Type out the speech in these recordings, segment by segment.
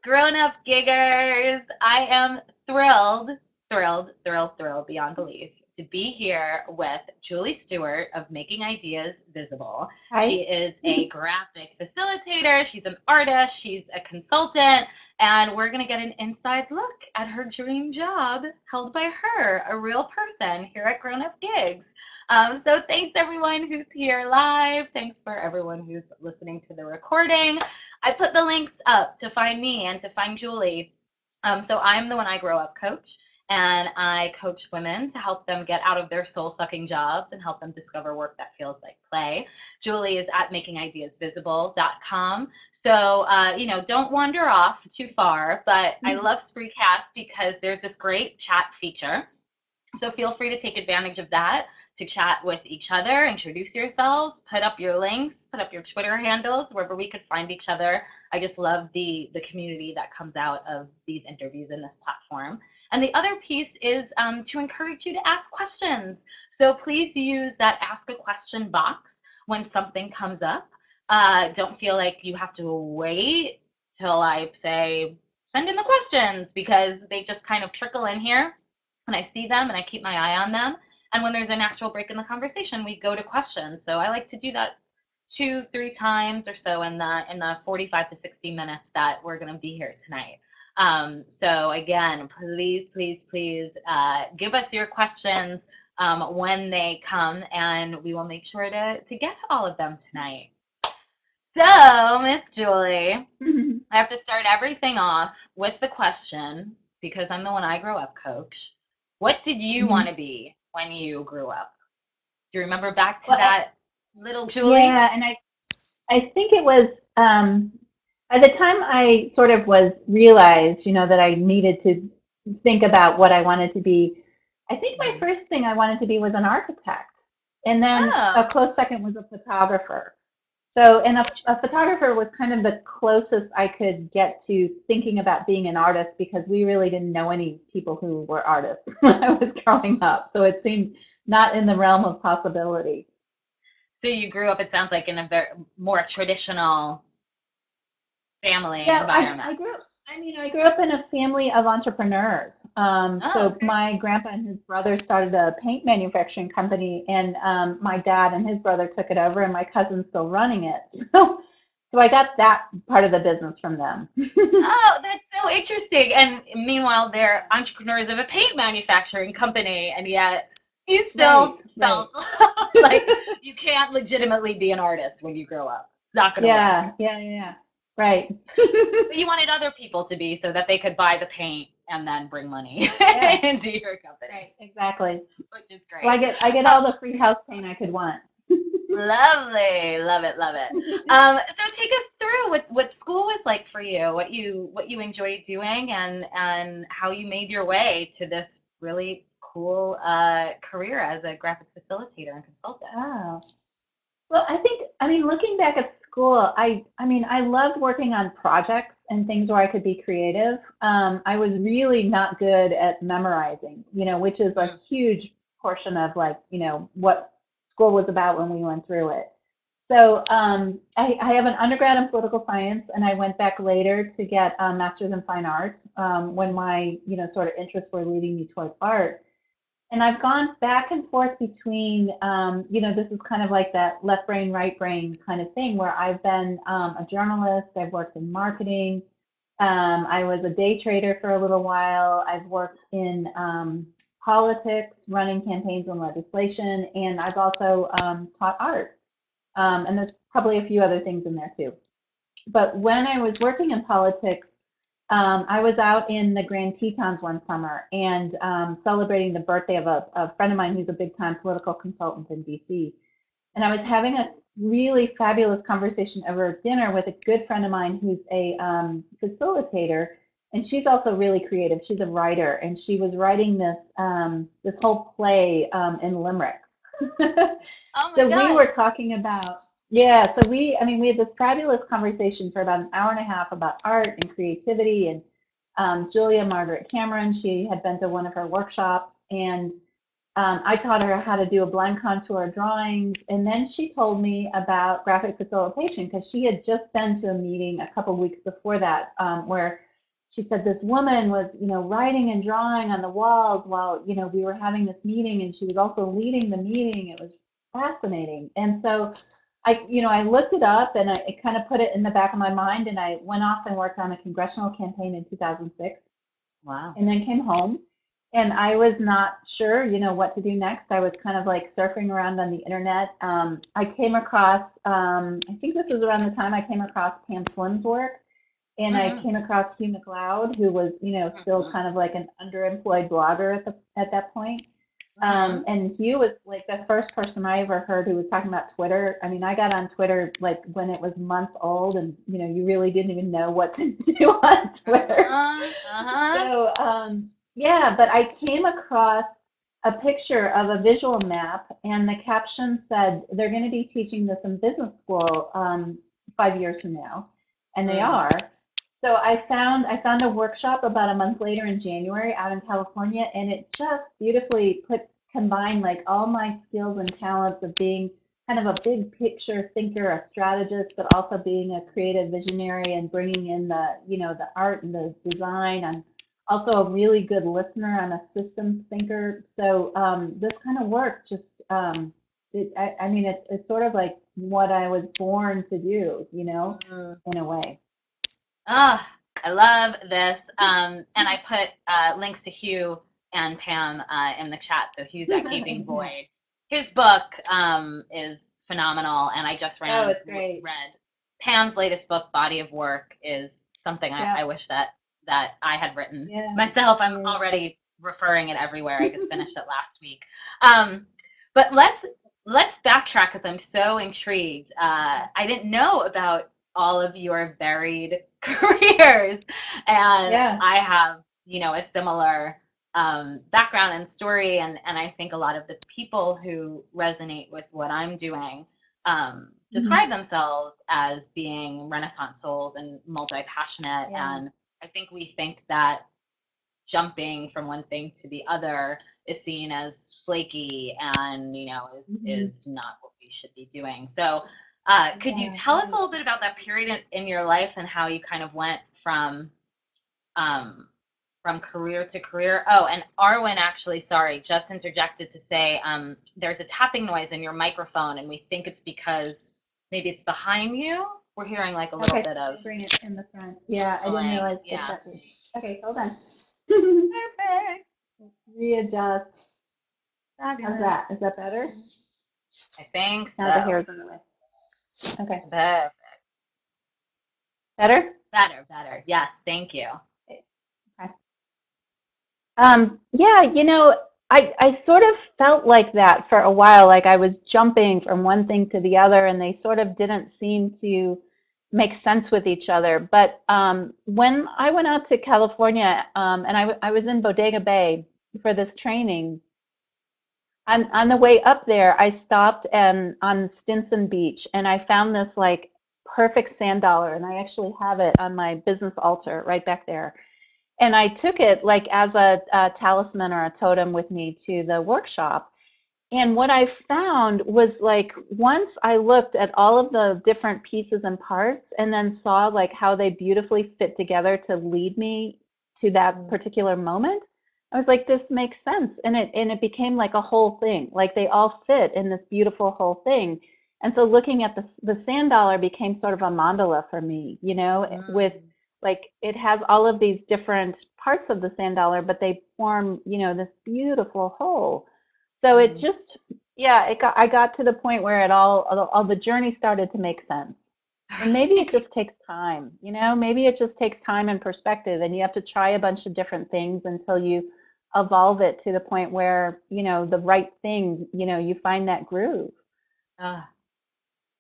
Grown-up giggers. I am thrilled beyond belief to be here with Julie Stewart of Making Ideas Visible. Hi. She is a graphic facilitator, she's an artist, she's a consultant, and we're going to get an inside look at her dream job held by her, a real person here at Grown Up Gigs. So thanks everyone who's here live. Thanks for everyone who's listening to the recording. I put the links up to find me and to find Julie. So I'm the When I Grow Up coach, and I coach women to help them get out of their soul-sucking jobs and help them discover work that feels like play. Julie is at makingideasvisible.com. So, don't wander off too far, but I love Spreecast because there's this great chat feature. So feel free to take advantage of that to chat with each other, introduce yourselves, put up your links, put up your Twitter handles, wherever we could find each other. I just love the community that comes out of these interviews in this platform. And the other piece is to encourage you to ask questions. So please use that ask a question box when something comes up. Don't feel like you have to wait till I say, send in the questions, because they just kind of trickle in here and I see them and I keep my eye on them. And when there's a natural break in the conversation, we go to questions. So I like to do that 2-3 times or so in the 45 to 60 minutes that we're going to be here tonight. So again, please give us your questions when they come, and we will make sure to get to all of them tonight. So, Miss Julie, I have to start everything off with the question, because I'm the When I Grow Up coach. What did you want to be when you grew up? Do you remember back to Well, that little Julie? yeah, and I think it was by the time I sort of was realized, that I needed to think about what I wanted to be. I think my Mhm. first thing I wanted to be was an architect, and then a Oh, close second was a photographer. So, and a photographer was kind of the closest I could get to thinking about being an artist because we really didn't know any people who were artists when I was growing up. So it seemed not in the realm of possibility. so you grew up, it sounds like, in a very more traditional family Yeah, environment. I grew up in a family of entrepreneurs. Oh, So okay. my grandpa and his brother started a paint manufacturing company, and my dad and his brother took it over, and my cousin's still running it. So I got that part of the business from them. Oh, that's so interesting. And meanwhile, they're entrepreneurs of a paint manufacturing company, and yet you Right, still right. felt like you can't legitimately be an artist when you grow up. It's not going to work. Yeah, yeah, yeah, yeah. Right. But you wanted other people to be so that they could buy the paint and then bring money Yeah, into your company, right, exactly. which is So I great. get I get all the free house paint I could want. Lovely, love it, love it. So take us through what school was like for you, what you enjoyed doing, and how you made your way to this really cool career as a graphic facilitator and consultant. Oh. Well, looking back at school, I loved working on projects and things where I could be creative. I was really not good at memorizing, which is a Mm. huge portion of what school was about when we went through it. So I have an undergrad in political science, and I went back later to get a master's in fine art when my, sort of interests were leading me towards art. And I've gone back and forth between, this is kind of like that left brain, right brain kind of thing where I've been a journalist, I've worked in marketing, I was a day trader for a little while, I've worked in politics, running campaigns and legislation, and I've also taught art. And there's probably a few other things in there too. But when I was working in politics, I was out in the Grand Tetons one summer and celebrating the birthday of a friend of mine who's a big time political consultant in DC. And I was having a really fabulous conversation over dinner with a good friend of mine who's a facilitator. And she's also really creative. She's a writer, and she was writing this whole play in limericks. Oh my So we God. were talking about, yeah, so we had this fabulous conversation for about an hour and a half about art and creativity. And Julia Margaret Cameron, she had been to one of her workshops, and I taught her how to do a blind contour drawings. And then she told me about graphic facilitation because she had just been to a meeting a couple weeks before that where she said this woman was, writing and drawing on the walls while, we were having this meeting, and she was also leading the meeting. It was fascinating. And so I looked it up, and I kind of put it in the back of my mind, and I went off and worked on a congressional campaign in 2006, Wow. and then came home, and I was not sure, what to do next. I was kind of like surfing around on the internet. I came across, I think this was around the time I came across Pam Slim's work, and I Mm-hmm. came across Hugh McLeod, who was, still Mm-hmm. kind of like an underemployed blogger at that point. Mm-hmm. And Hugh was like the first person I ever heard who was talking about Twitter. I mean, I got on Twitter like when it was months old, and you really didn't even know what to do on Twitter. Uh-huh. Uh-huh. So yeah, but I came across a picture of a visual map, and the caption said they're going to be teaching this in business school 5 years from now, and they Mm. are. So I found a workshop about a month later in January out in California, and it just beautifully combined like all my skills and talents of being kind of a big picture thinker, a strategist, but also being a creative visionary and bringing in the art and the design. I'm also a really good listener. I'm a systems thinker. So this kind of work just I mean it's sort of like what I was born to do, Mm. in a way. Oh, I love this. And I put links to Hugh and Pam in the chat. So Hugh's at Gaping Yeah. Void. His book is phenomenal, and I just Oh, it's great. read Pam's latest book, Body of Work, is something Yeah. I wish that I had written Yeah. myself. I'm Yeah. already referring it everywhere. I just finished it last week. Um, but let's backtrack because I'm so intrigued. I didn't know about all of your varied careers, and Yeah. I have a similar background and story, and I think a lot of the people who resonate with what I'm doing Mhm. describe themselves as being Renaissance souls and multi-passionate, Yeah. and I think we think that jumping from one thing to the other is seen as flaky and Mhm. is not what we should be doing. So could you Yeah. tell us a Right. little bit about that period in your life and how you kind of went um, from career to career? Oh, and Arwen actually, sorry, just interjected to say there's a tapping noise in your microphone, and we think it's because maybe it's behind you. We're hearing like a little Okay. bit Let of me bring it in the front. Yeah, I didn't whistling. realize that Yeah. that was. Okay, hold on. Perfect. Readjust. How's Fabulous. that? Is that better? I think Now the so. hair's in the way. Okay. Better, Better? better. Yes, thank you. Okay. Yeah, I sort of felt like that for a while, like I was jumping from one thing to the other, and they sort of didn't seem to make sense with each other. But when I went out to California, and I was in Bodega Bay for this training, on the way up there, I stopped and on Stinson Beach, and I found this like perfect sand dollar, and I actually have it on my business altar right back there. And I took it like as a talisman or a totem with me to the workshop. And what I found was like once I looked at all of the different pieces and parts and then saw like how they beautifully fit together to lead me to that particular moment, I was like, this makes sense. And it became like a whole thing. Like they all fit in this beautiful whole thing. And so looking at the sand dollar became sort of a mandala for me, with Mm, like it has all of these different parts of the sand dollar, but they form, this beautiful whole. So it mm. just, yeah, I got to the point where all the journey started to make sense. And maybe it just takes time, maybe it just takes time and perspective, and you have to try a bunch of different things until you evolve it to the point where, the right thing, you find that groove.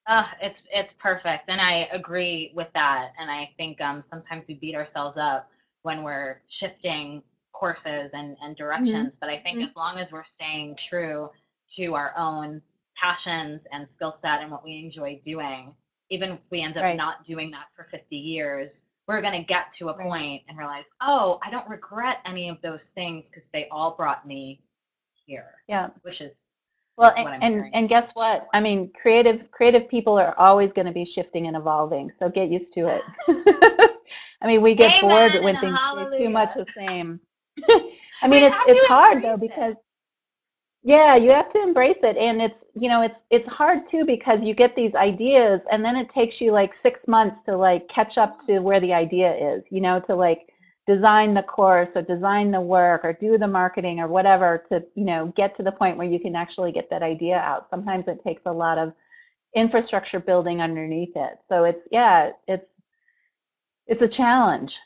Ah, it's perfect, and I agree with that. And I think sometimes we beat ourselves up when we're shifting courses and Hmm. directions. But I think as long as we're staying true to our own passions and skill set and what we enjoy doing, even if we end up Right, not doing that for 50 years, we're going to get to a right. point and realize, oh, I don't regret any of those things because they all brought me here, Yeah. which is Well, what I'm and hearing you and say. guess what? I mean, creative people are always going to be shifting and evolving, so get used to it. I mean, we get bored Amen and when things stay too much hallelujah. the same. I We mean, have it's to hard though embrace because it. yeah, you have to embrace it, and it's hard too because you get these ideas, and then it takes you like 6 months to like catch up to where the idea is, to like design the course or design the work or do the marketing or whatever to get to the point where you can actually get that idea out. Sometimes it takes a lot of infrastructure building underneath it. So it's a challenge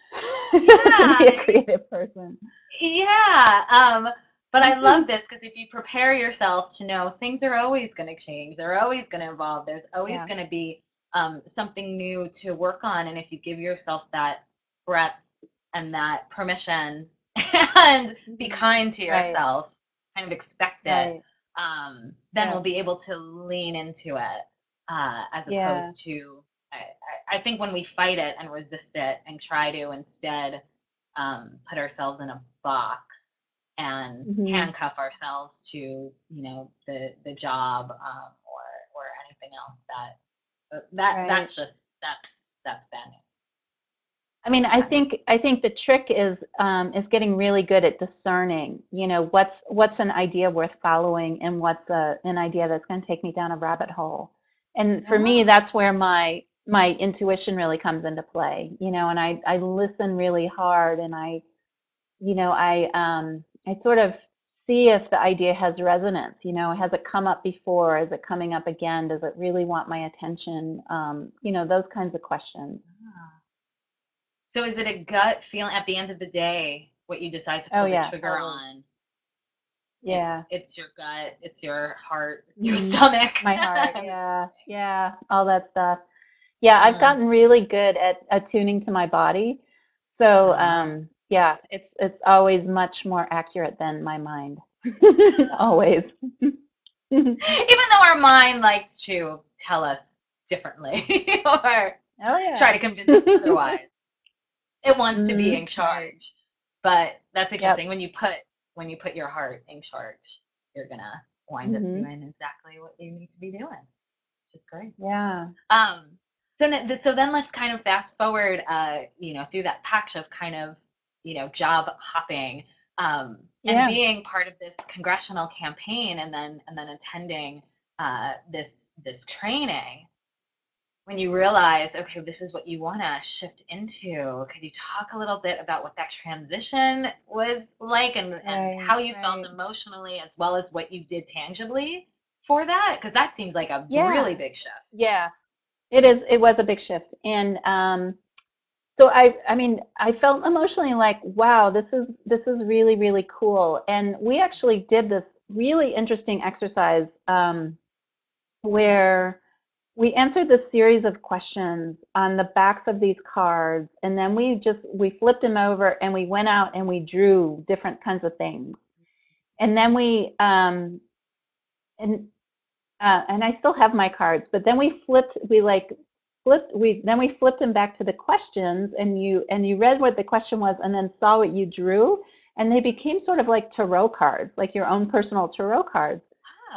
to be a Yeah, creative person. yeah. But I love this because if you prepare yourself to know things are always going to change, they're always going to evolve, there's always Yeah. going to be something new to work on. And if you give yourself that breadth and that permission and be Mhm. kind to Right, yourself, kind of expect it, right. then Yeah, we'll be able to lean into it as yeah. opposed to, I think when we fight it and resist it and try to instead put ourselves in a box and Hmm. handcuff ourselves to, the job or anything else Right. that's bad news. I mean, Bad news. I think the trick is getting really good at discerning, what's an idea worth following and what's an idea that's going to take me down a rabbit hole. And for me, that's Yes. where my intuition really comes into play, and I listen really hard and I sort of see if the idea has resonance, has it come up before? Is it coming up again? Does it really want my attention? Those kinds of questions. Ah. So is it a gut feeling at the end of the day, what you decide to Oh pull the yeah, trigger totally. on? Yeah. It's your gut, it's your heart, it's your Hmm. stomach, My heart, and it's yeah, yeah, all that stuff. Yeah, I've mm, gotten really good at attuning to my body. So, uh, yeah, it's always much more accurate than my mind. Always. even though our mind likes to tell us differently or Oh try yeah. to convince us otherwise. It wants to be Hmm. in Right. charge. But that's Yep. interesting. When you put your heart in charge, you're gonna wind up Hmm. doing exactly what you need to be doing, which is great. Yeah. Um, so then let's kind of fast forward, through that patch of kind of, job hopping, and Yeah. being part of this congressional campaign, and then attending this training. When you realize, okay, this is what you want to shift into, could you talk a little bit about what that transition was like and Right. how you felt Right. emotionally as well as what you did tangibly for that? Because that seems like a really Yeah. big shift. Yeah. It was a big shift. And so I mean, I felt emotionally like, wow, this is really, really cool. And we actually did this really interesting exercise where we answered this series of questions on the backs of these cards, and then we flipped them over and we went out and we drew different kinds of things. And then and and I still have my cards, but then we flipped them back to the questions, and you read what the question was, and then saw what you drew, and they became sort of like tarot cards, like your own personal tarot cards.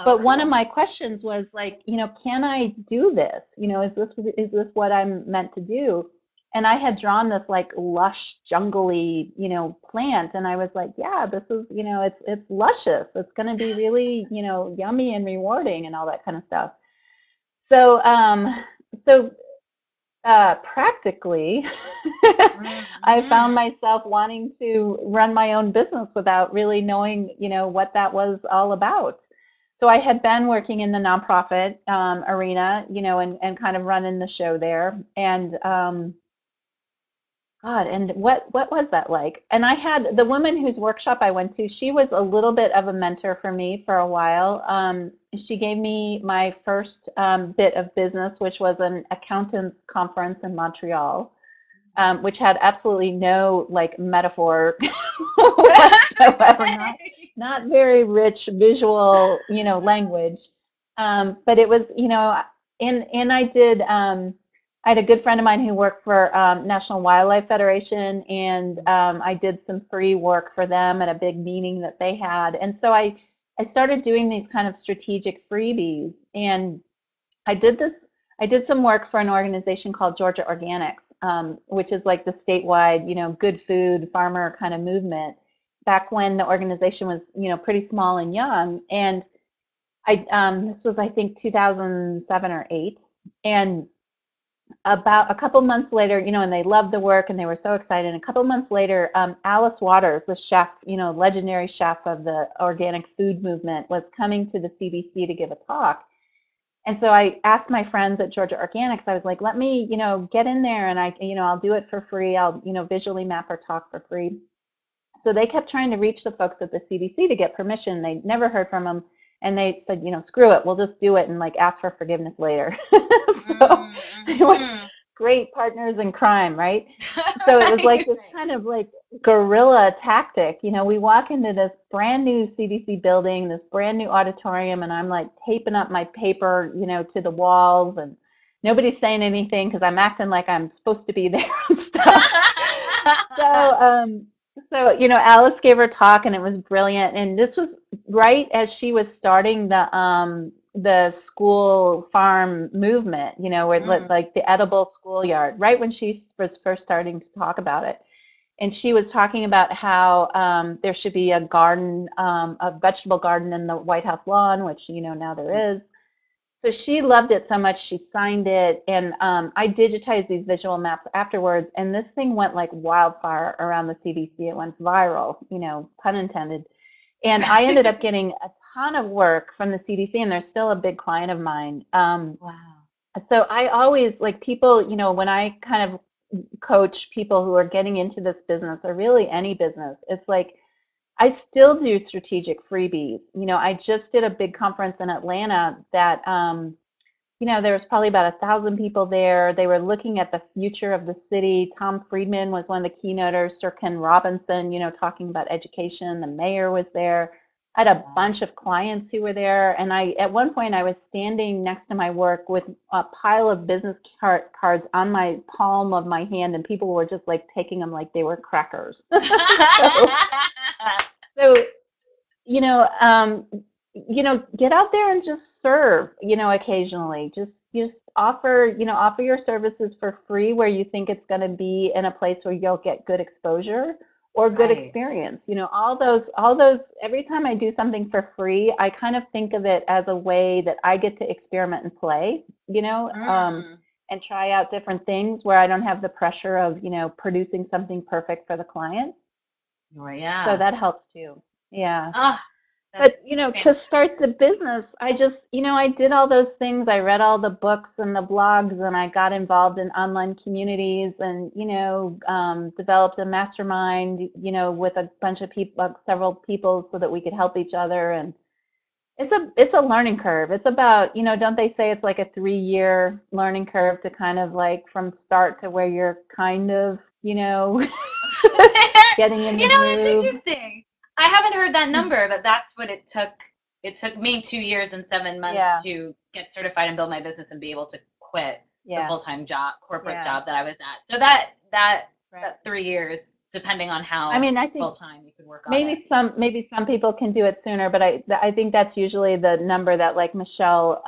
Oh, But one of cool. my questions was like, can I do this? Is this what I'm meant to do? And I had drawn this like lush, jungly, plant, and I was like, yeah, this is, it's luscious. It's going to be really, yummy and rewarding and all that kind of stuff. So, practically, I found Hmm. myself wanting to run my own business without really knowing, what that was all about. So I had been working in the nonprofit arena, and kind of running the show there. And God, and what was that like? And I had the woman whose workshop I went to, she was a little bit of a mentor for me for a while. She gave me my first bit of business, which was an accountants conference in Montreal, which had absolutely no like metaphor whatsoever, not very rich visual, language. But it was, and I had a good friend of mine who worked for National Wildlife Federation, and I did some free work for them at a big meeting that they had. And so I started doing these kind of strategic freebies, and I did this. I did some work for an organization called Georgia Organics, which is like the statewide, good food farmer kind of movement back when the organization was, pretty small and young. And this was, I think, 2007 or 8. And about a couple months later, and they loved the work and they were so excited. And a couple months later, Alice Waters, the chef, legendary chef of the organic food movement, was coming to the CDC to give a talk. And so I asked my friends at Georgia Organics, I was like, let me, get in there and I'll do it for free. I'll, visually map our talk for free. So they kept trying to reach the folks at the CDC to get permission. They never heard from them. And they said, screw it, we'll just do it and like ask for forgiveness later. So they were Mm-hmm. great partners in crime, right? So it was like this kind of like guerrilla tactic. We walk into this brand new CDC building, this brand new auditorium, and I'm like taping up my paper, to the walls, and nobody's saying anything because I'm acting like I'm supposed to be there and stuff. So, Alice gave her talk and it was brilliant. And this was right as she was starting the school farm movement, where Mm. like the edible schoolyard, right when she was first starting to talk about it. And she was talking about how there should be a garden, a vegetable garden in the White House lawn, which, now there is. So she loved it so much, she signed it, and I digitized these visual maps afterwards, and this thing went like wildfire around the CDC. It went viral, pun intended. And I ended up getting a ton of work from the CDC, and they're still a big client of mine. Wow. So I always like people, when I kind of coach people who are getting into this business or really any business, it's like I still do strategic freebies. I just did a big conference in Atlanta that, there was probably about 1,000 people there. They were looking at the future of the city. Tom Friedman was one of the keynoters, Sir Ken Robinson, talking about education. The mayor was there. I had a Wow. bunch of clients who were there. And at one point, I was standing next to my work with a pile of business cards on my palm of my hand, and people were just like taking them like they were crackers. so, so you know, um, get out there and just serve, occasionally. Just offer your services for free where you think it's going to be in a place where you'll get good exposure or good Right. experience. Every time I do something for free, I kind of think of it as a way that I get to experiment and play, Mm. and try out different things where I don't have the pressure of, producing something perfect for the client. Well, So yeah. that helps too. Yeah. Oh, But, that's to start the fantastic. business, I just, I did all those things. I read all the books and the blogs, and I got involved in online communities and, developed a mastermind, with a bunch of people, several people, so that we could help each other. And it's a learning curve. It's about, don't they say it's like a 3-year learning curve to kind of like from start to where you're kind of, getting in the It's groove. interesting. I haven't heard that number, but that's what it took. It took me 2 years and 7 months Yeah, to get certified and build my business and be able to quit the yeah, full-time job, corporate yeah. job that I was at. So that Right. 3 years, depending on I how mean, I think full-time you could work on it. maybe some people can do it sooner, but I think that's usually the number that like Michelle,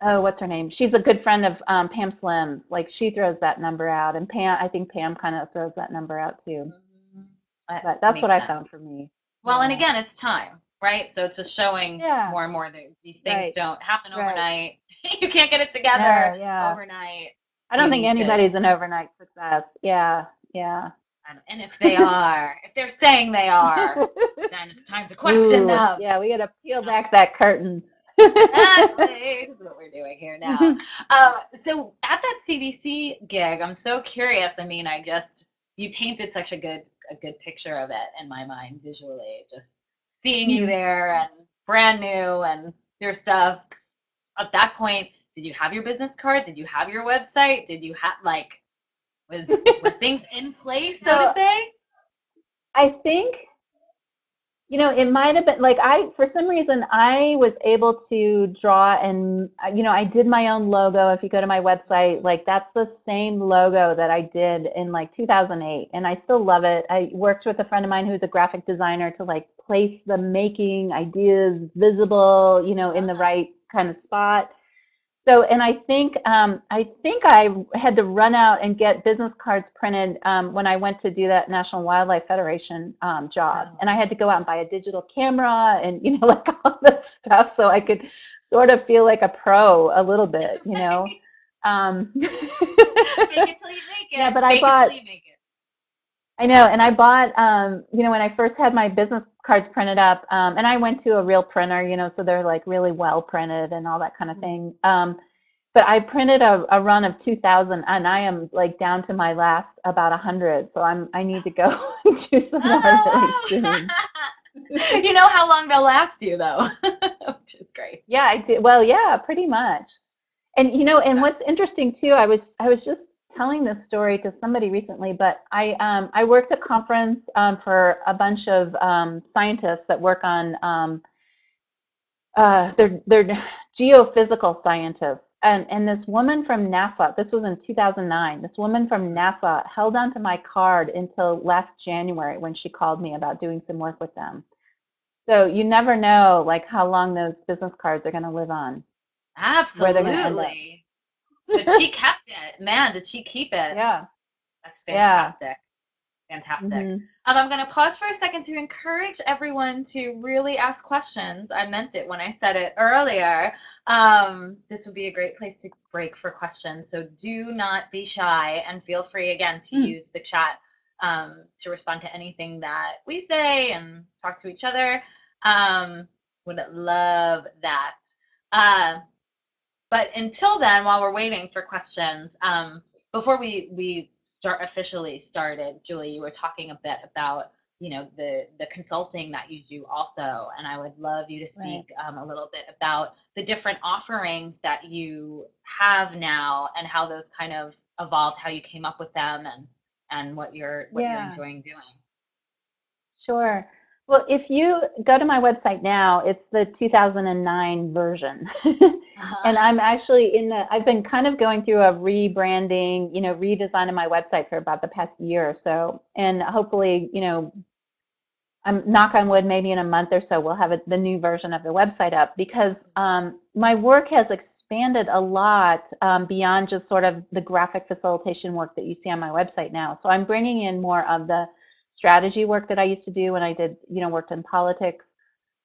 oh, what's her name? She's a good friend of Pam Slim's. Like she throws that number out, and I think Pam kind of throws that number out too. Mhm. That But that's what makes I sense. found for me. Well, and Yeah. again, it's time, right? So it's just showing Yeah. more and more that these things Right. don't happen Right. overnight. You can't get it No. together Yeah. overnight. I You don't think need to, anybody's an overnight success. Yeah. Yeah. and if they are, if they're saying they are, then it's time to question Ooh, them. yeah. We got to peel back that curtain. Exactly. This is what we're doing here now. So at that CDC gig, I'm so curious. I mean, you painted such a good picture of it in my mind visually. Just seeing you there and brand new and your stuff. At that point, did you have your business card? Did you have your website? Did you have like were things in place, so to So say? I think, it might have been like for some reason, I was able to draw and, I did my own logo. If you go to my website, like that's the same logo that I did in like 2008. And I still love it. I worked with a friend of mine who's a graphic designer to like place the making ideas visible, in the Ah, right kind of spot. So, and I think I had to run out and get business cards printed when I went to do that National Wildlife Federation job, Oh. and I had to go out and buy a digital camera and like all this stuff so I could sort of feel like a pro a little bit, you know. Um, Fake it till you make yeah, it. but I Fake it till bought you make it. I know, and I bought, when I first had my business cards printed up, and I went to a real printer, so they're like really well printed and all that kind of Mhm. thing. But I printed a run of 2,000, and I am like down to my last about 100, so I need to go do some more really Oh, soon. wow. You know how long they'll last you, though, which is great. Yeah, I did. Well, yeah, pretty much. And and That- what's interesting too, I was just telling this story to somebody recently, but I worked a conference for a bunch of scientists that work on they're geophysical scientists. And this woman from NASA, this was in 2009, this woman from NASA held onto my card until last January when she called me about doing some work with them. So you never know like how long those business cards are going to live on, where they're going to end up. Absolutely. But she kept it. Man, did she keep it? Yeah. That's Yeah. fantastic. Fantastic. Hmm. I'm going to pause for a second to encourage everyone to really ask questions. I meant it when I said it earlier. This would be a great place to break for questions. So do not be shy and feel free again to Mm. use the chat to respond to anything that we say and talk to each other. Um, would love that. Uh, but until then, while we're waiting for questions, before we start officially started, Julie, you were talking a bit about the consulting that you do also, and I would love you to Right. speak a little bit about the different offerings that you have now and how those kind of evolved, how you came up with them, and what you're Yeah. enjoying doing. Sure. Well, if you go to my website now, it's the 2009 version. And Uh-huh. I'm actually I've been kind of going through a rebranding, redesign of my website for about the past year or so. And hopefully, I'm knock on wood, maybe in a month or so, we'll have the new version of the website up because my work has expanded a lot beyond just sort of the graphic facilitation work that you see on my website now. So I'm bringing in more of the strategy work that I used to do when I did, worked in politics.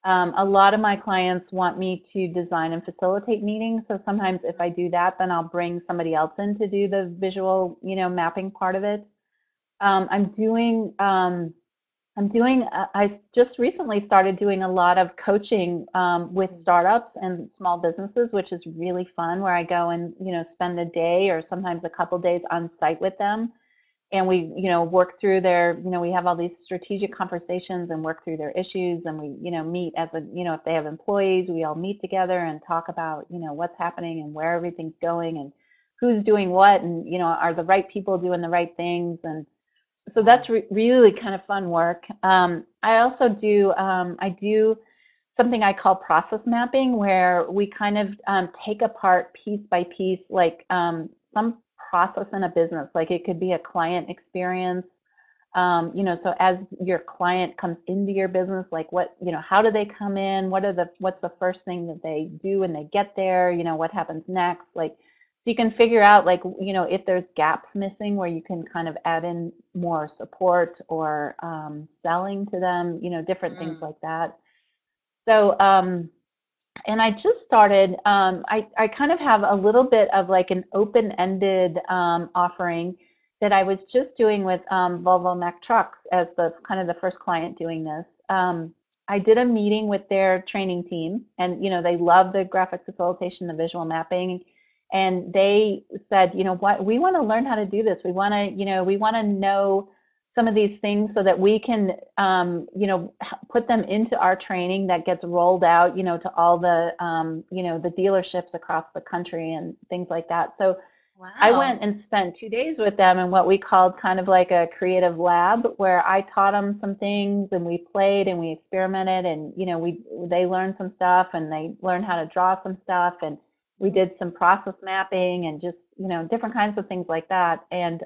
A lot of my clients want me to design and facilitate meetings. So sometimes if I do that, then I'll bring somebody else in to do the visual, mapping part of it. Um, I'm doing um, I just recently started doing a lot of coaching with startups and small businesses, which is really fun, where I go and, spend a day or sometimes a couple days on site with them. And we, work through we have all these strategic conversations and work through their issues. And we, meet as if they have employees, we all meet together and talk about, what's happening and where everything's going and who's doing what and, are the right people doing the right things. And so that's really kind of fun work. I also do something I call process mapping, where we kind of take apart piece by piece, like some process in a business. Like it could be a client experience. So as your client comes into your business, like how do they come in? What's the first thing that they do when they get there? What happens next? Like, so you can figure out like, if there's gaps missing where you can kind of add in more support or selling to them, different things Mm, like that. So, and I just started, I kind of have a little bit of like an open-ended offering that I was just doing with Volvo Mack Trucks as the kind of the first client doing this. I did a meeting with their training team, and they love the graphic facilitation, the visual mapping, and they said, what, we want to learn how to do this. We want to know some of these things so that we can, put them into our training that gets rolled out, to all the dealerships across the country and things like that. So I wow. went and spent 2 days with them in what we called kind of like a creative lab, where I taught them some things and we played and we experimented and, they learned some stuff and they learned how to draw some stuff and we did some process mapping and just, different kinds of things like that. And,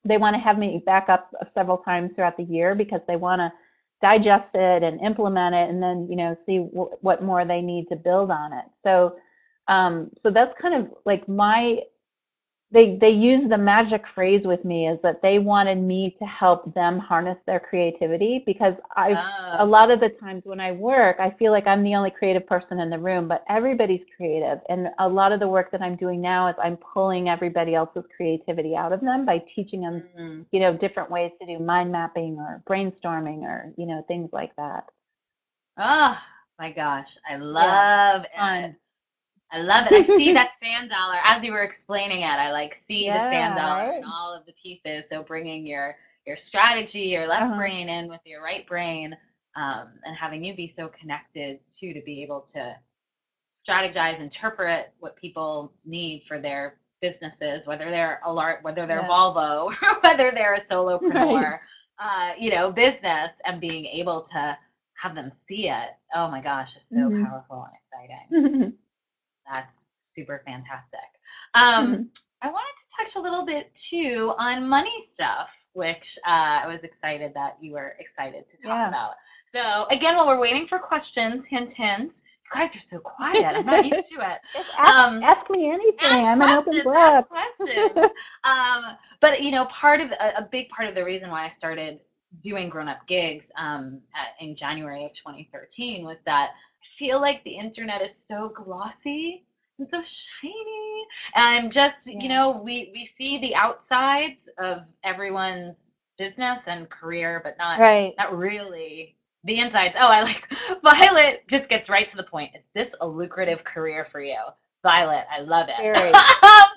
they want to have me back up several times throughout the year because they want to digest it and implement it and then see what more they need to build on it. So So that's kind of like they use the magic phrase with me is that they wanted me to help them harness their creativity because a Oh, lot of the times when I work, I feel like I'm the only creative person in the room, but everybody's creative. And a lot of the work that I'm doing now is I'm pulling everybody else's creativity out of them by teaching them, mm. different ways to do mind mapping or brainstorming or, things like that. Oh my gosh, I Yeah, love it. fun. I love it. I see that sand dollar as you were explaining it. I like see the sand Yeah, dollar and right? all of the pieces. So bringing your strategy, your left Uh-huh. brain in with your right brain, and having you be so connected too to be able to strategize, interpret what people need for their businesses, whether they're alert, whether they're Yeah. Volvo, or whether they're a Right. solopreneur, business, and being able to have them see it. Oh my gosh, it's so Hmm. powerful and exciting. That's super fantastic. Um, I wanted to touch a little bit too on money stuff, which I was excited that you were excited to talk Yeah. about. So, again, while we're waiting for questions, hint, hint, you guys are so quiet. I'm not used to it. Just Um, ask me anything. ask I'm an open questions, ask book. questions. But part of a big part of the reason why I started doing grown up gigs in January of 2013 was that I feel like the internet is so glossy and so shiny, and just Yeah. we see the outsides of everyone's business and career, but Right. not really the insides. Oh, I like Violet just gets right to the point. Is this a lucrative career for you? Violet, I love it. Very. And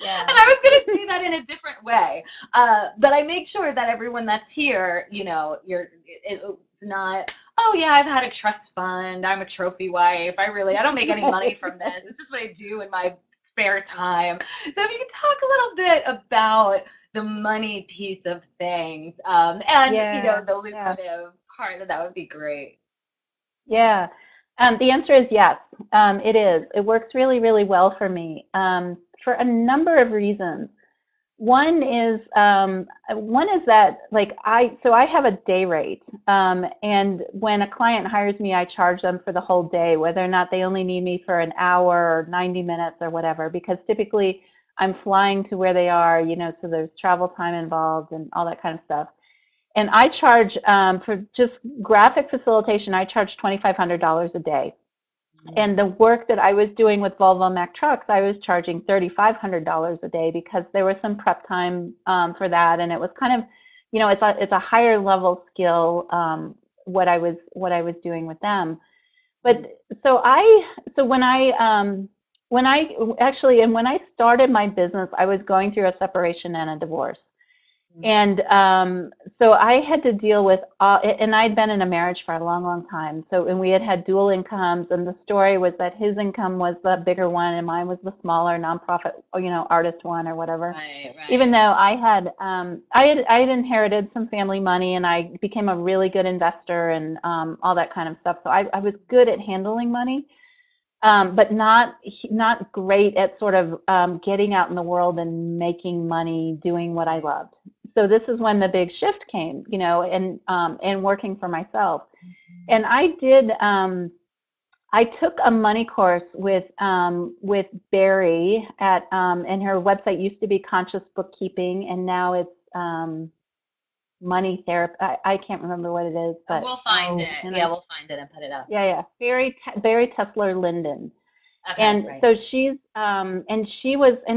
Yeah. I was going to say that in a different way. But I make sure that everyone that's here, it's not, oh yeah, I've had a trust fund. I'm a trophy wife. I don't make any money Right. from this. It's just what I do in my spare time. So if you could talk a little bit about the money piece of things, and, Yeah. the Yeah. lucrative part of that would be great. Yeah. The answer is yes. It is. It works really, really well for me for a number of reasons. One is that like I have a day rate, and when a client hires me, I charge them for the whole day, whether or not they only need me for an hour or 90 minutes or whatever, because typically I'm flying to where they are, so there's travel time involved and all that kind of stuff. And I charge for just graphic facilitation, I charge $2,500 a day. And the work that I was doing with Volvo Mack Trucks, I was charging $3,500 a day because there was some prep time for that, and it was kind of, it's a higher level skill what I was doing with them. Mm-hmm. But so when I actually and when I started my business, I was going through a separation and a divorce. And so I had to deal with, and I'd been in a marriage for a long, long time. So, and we had dual incomes, and the story was that his income was the bigger one, and mine was the smaller nonprofit, artist one or whatever. Right, Even right. though I had inherited some family money, and I became a really good investor and all that kind of stuff. So I was good at handling money, but not great at sort of getting out in the world and making money doing what I Right. loved. So this is when the big shift came, and working for myself. And I took a money course with Barry and her website used to be Conscious Bookkeeping, and now it's Money Therapy. I can't remember what it is, Oh, but we'll find it. and Yeah, I we'll find it and put it up. yeah, Barry Tesler Linden. Okay, And right. so and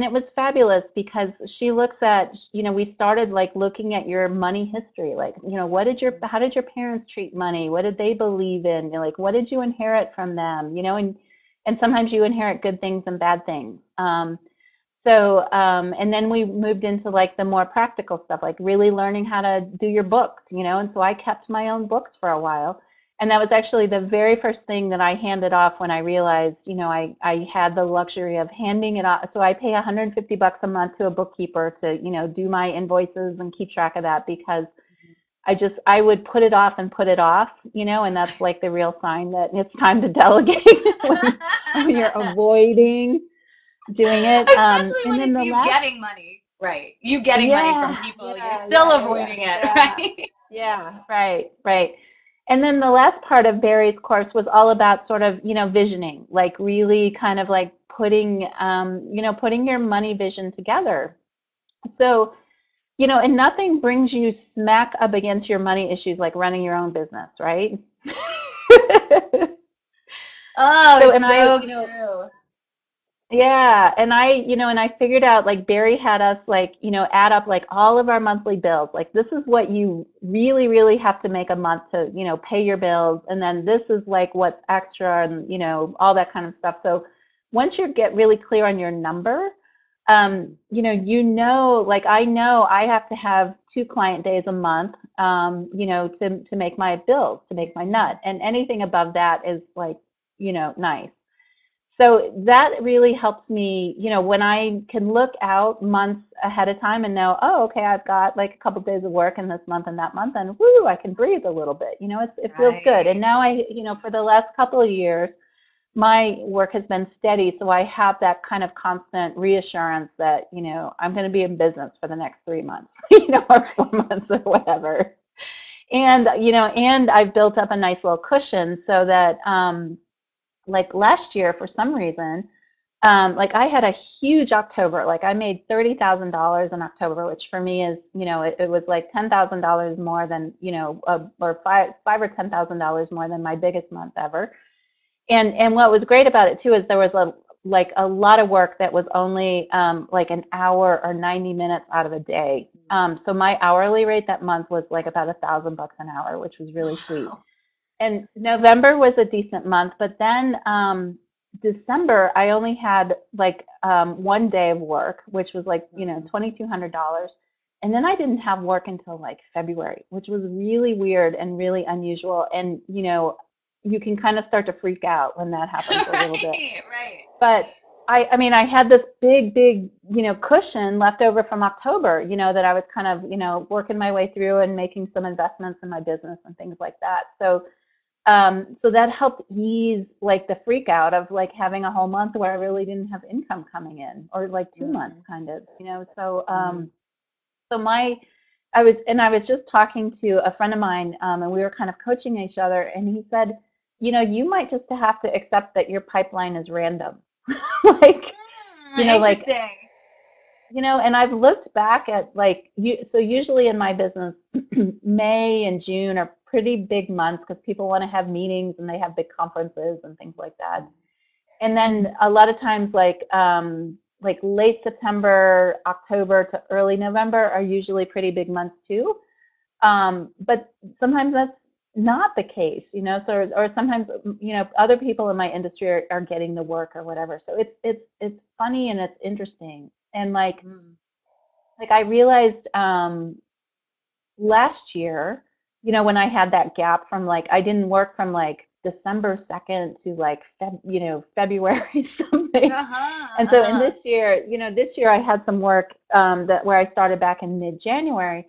it was fabulous because she looks at, we started like looking at your money history, like, how did your parents treat money? What did they believe in? Like, what did you inherit from them? And sometimes you inherit good things and bad things. And then we moved into like the more practical stuff, like really learning how to do your books, and so I kept my own books for a while. And that was actually the very first thing that I handed off when I realized, I had the luxury of handing it off. So I pay $150 a month to a bookkeeper to, do my invoices and keep track of that because I would put it off and put it off, and that's Right. like the real sign that it's time to delegate when you're avoiding doing it. Especially And when then it's the you last, getting money. Right. You getting money from yeah, people, you're yeah, still yeah, yeah, yeah, avoiding it, yeah, right? yeah, right, right. And then the last part of Barry's course was all about sort of, visioning, like really kind of like putting your money vision together. So, and nothing brings you smack up against your money issues like running your own business, right? Oh, So, it's and I, so true. yeah, and I figured out like Barry had us like, add up like all of our monthly bills. Like this is what you really, really have to make a month to, pay your bills. And then this is like what's extra and, all that kind of stuff. So once you get really clear on your number, like I know I have to have 2 client days a month, to make my bills, to make my nut. And anything above that is like, nice. So that really helps me, when I can look out months ahead of time and know, oh, okay, I've got like a couple of days of work in this month and that month, and woo, I can breathe a little bit. It feels good. And Right. now for the last couple of years, my work has been steady, so I have that kind of constant reassurance that, I'm going to be in business for the next 3 months, or 4 months or whatever. And I've built up a nice little cushion so that, like last year, for some reason, like I had a huge October. Like I made $30,000 in October, which for me is, it was like $10,000 more than, or five or $10,000 more than my biggest month ever. And what was great about it too is there was a lot of work that was only like an hour or 90 minutes out of a day. So my hourly rate that month was like about $1,000 an hour, which was really sweet. Wow. And November was a decent month, but then December I only had like 1 day of work, which was like Mm. $2,200, and then I didn't have work until like February, which was really weird and really unusual. And you can kind of start to freak out when that happens a little bit. Right, right. But I mean, I had this big, big, cushion left over from October, that I was kind of, working my way through and making some investments in my business and things like that. So that helped ease like the freak out of like having a whole month where I really didn't have income coming in, or like 2 months Mm, kind of, So mm. so I was just talking to a friend of mine, and we were kind of coaching each other, and he said, you might just have to accept that your pipeline is random. Like, like Interesting. and I've looked back at like so usually in my business, May and June are pretty big months because people want to have meetings and they have big conferences and things like that. And then a lot of times like late September, October to early November are usually pretty big months too. But sometimes that's not the case, so or sometimes other people in my industry are getting the work or whatever. So it's funny and it's interesting. And Mm. like I realized last year, when I had that gap from like I didn't work from like December 2nd to like February something. Uh-huh, And so in uh-huh. this year I had some work that where I started back in mid-January.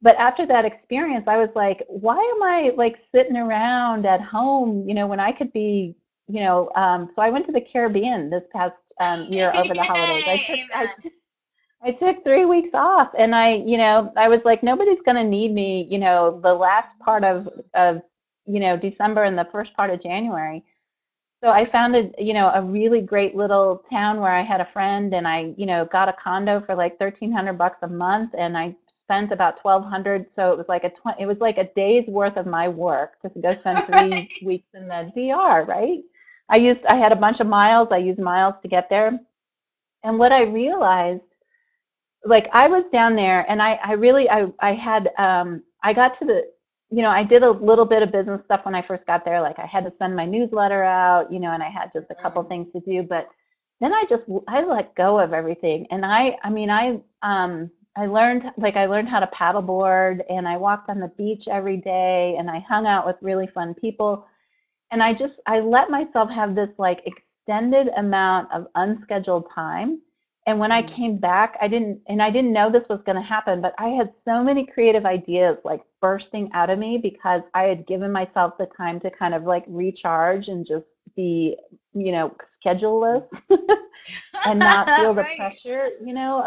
But after that experience, I was like, why am I like sitting around at home, when I could be, so I went to the Caribbean this past year over the holidays. I Yay, took, I amen. just, I took 3 weeks off, and I was like, nobody's going to need me, the last part of December and the first part of January. So I found a really great little town where I had a friend, and I, got a condo for like $1,300 a month, and I spent about 1,200. So it was like it was like a day's worth of my work just to go spend three Right. weeks in the DR, right? I had a bunch of miles. I used miles to get there. And what I realized, like I was down there, and I really I had I got to the I did a little bit of business stuff when I first got there. Like I had to send my newsletter out, and I had just a couple Mm. things to do. But then I let go of everything, and I mean I learned how to paddleboard, and I walked on the beach every day, and I hung out with really fun people, and I let myself have this like extended amount of unscheduled time. And when I Mm. came back, I didn't know this was going to happen, but I had so many creative ideas like bursting out of me because I had given myself the time to kind of like recharge and just be, scheduleless and not feel the Right. pressure,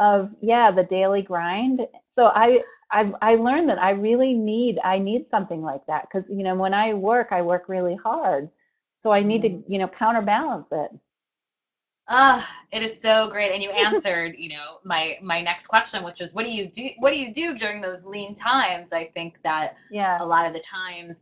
of, yeah, the daily grind. So I learned that I need something like that because, you know, when I work really hard. So I need to, Mm. you know, counterbalance it. Ah, it is so great. And you answered, my next question, which was, what do you do? What do you do during those lean times? I think that Yeah. a lot of the times,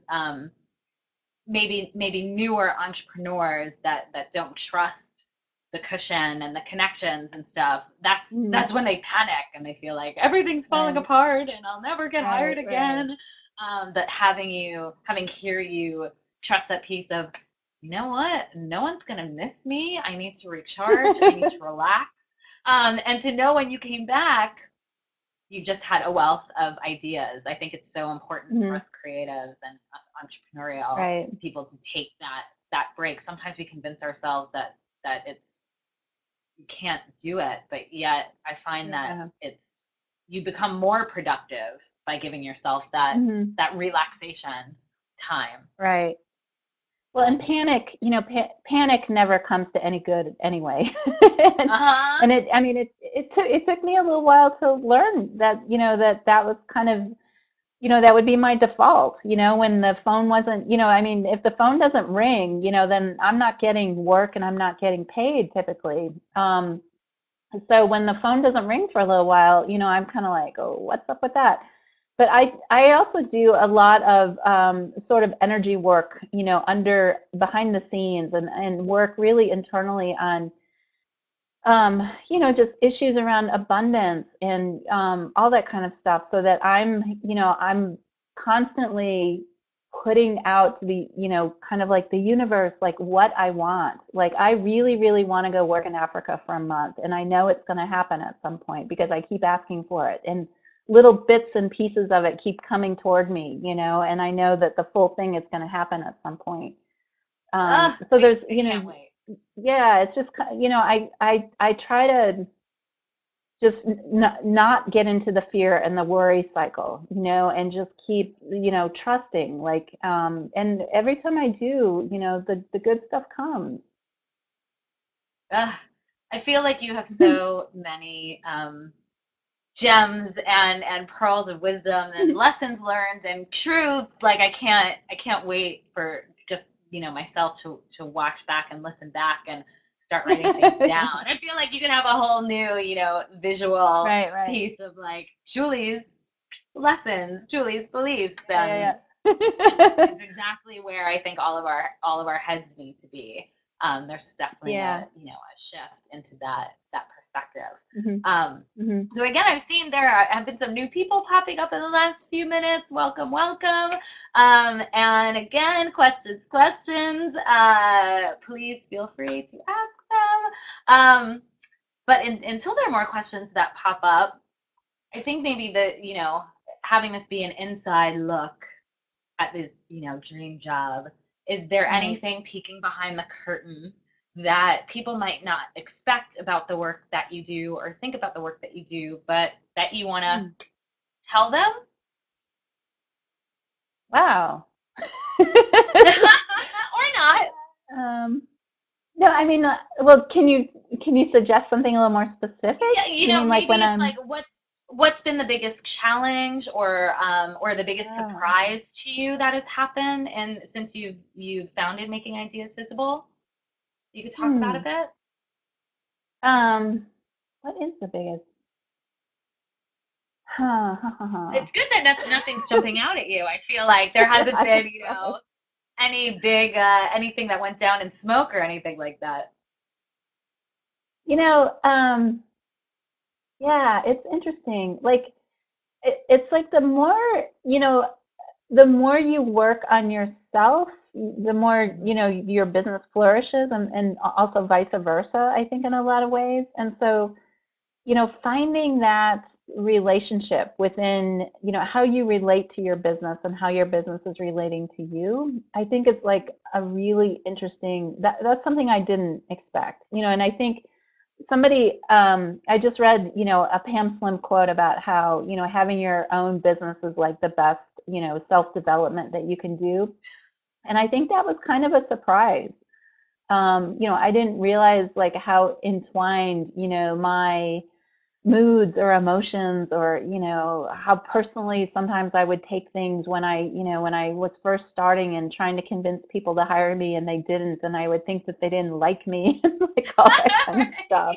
maybe newer entrepreneurs that don't trust the cushion and the connections and stuff, Mhm. that's when they panic and they feel like everything's falling Right. apart and I'll never get Right. hired Right. again. But having hear you trust that piece of, you know what, no one's gonna miss me. I need to recharge. I need to relax. And to know when you came back, you just had a wealth of ideas. I think it's so important for Mhm. us creatives and us entrepreneurial Right. people to take that break. Sometimes we convince ourselves that it's you can't do it, but yet I find that Yeah. it's you become more productive by giving yourself that relaxation time. Right. Well, and Um, panic, you know, panic never comes to any good anyway. and, uh-huh. and I mean, it took me a little while to learn that, you know, that was kind of, you know, that would be my default, you know, when the phone wasn't, you know, I mean, if the phone doesn't ring, you know, then I'm not getting work and I'm not getting paid typically. So when the phone doesn't ring for a little while, you know, I'm kind of like, oh, what's up with that? But I also do a lot of sort of energy work, you know, under behind the scenes and work really internally on, you know, just issues around abundance and all that kind of stuff so that you know, I'm constantly putting out to the, you know, kind of like the universe, like what I want. Like I really, really want to go work in Africa for a month. And I know it's going to happen at some point because I keep asking for it. And little bits and pieces of it keep coming toward me, you know, and I know that the full thing is going to happen at some point. So there's, I you can't know, wait. yeah, it's just, you know, I try to just not get into the fear and the worry cycle, you know, and just keep, you know, trusting. Like, and every time I do, you know, the good stuff comes. Ugh, I feel like you have so many gems and pearls of wisdom and lessons learned and truth. Like I can't wait for just myself to watch back and listen back and start writing things down. I feel like you can have a whole new visual Right, right. piece of like Julie's lessons, Julie's beliefs, and Yeah, it's yeah, yeah. it's exactly where I think all of our heads need to be. There's just definitely Yeah. a shift into that perspective. Hmm. Um, Hmm. so again, I've seen have been some new people popping up in the last few minutes. Welcome, welcome. And again, questions. Please feel free to ask them. But until there are more questions that pop up, I think maybe having this be an inside look at this, dream job, is there Right. anything peeking behind the curtain that people might not expect about the work that you do or think about the work that you do, but that you want to Hmm. tell them? Wow. Or not? um, no, I mean, well, can you suggest something a little more specific? Yeah, You mean like maybe when it's like I'm, what's been the biggest challenge or the biggest oh, okay. surprise to you that has happened and since you've founded Making Ideas Visible? You could talk about a Hmm. bit. Um, what is the biggest? Huh, huh, huh, huh. It's good that nothing's jumping out at you. I feel like there hasn't I been, know. any big anything that went down in smoke or anything like that. You know, yeah, it's interesting. Like it's like the more, you know, the more you work on yourself, the more, Mhm. you know, your business flourishes and also vice versa, I think in a lot of ways. And so, you know, finding that relationship within, you know, how you relate to your business and how your business is relating to you, I think it's like a really interesting, that's something I didn't expect, you know, and I think somebody, I just read, you know, a Pam Slim quote about how, you know, having your own business is like the best, you know, self-development that you can do. And I think that was kind of a surprise. You know, I didn't realize like how entwined, you know, my moods or emotions, or how personally sometimes I would take things when I was first starting and trying to convince people to hire me and they didn't, and I would think that they didn't like me and like all that kind of stuff.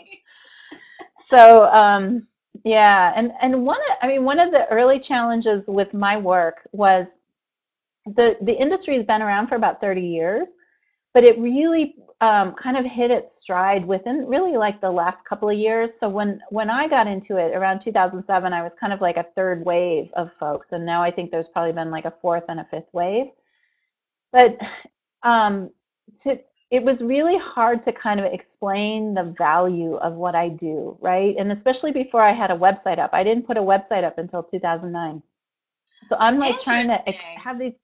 So yeah, and one of the early challenges with my work was the industry has been around for about 30 years, but it really kind of hit its stride within really like the last couple of years. So when I got into it around 2007, I was kind of like a third wave of folks, and now I think there's probably been like a fourth and a fifth wave. But um, to it was really hard to kind of explain the value of what I do, right? And especially before I had a website up. I didn't put a website up until 2009. So I'm like trying to Interesting. have these,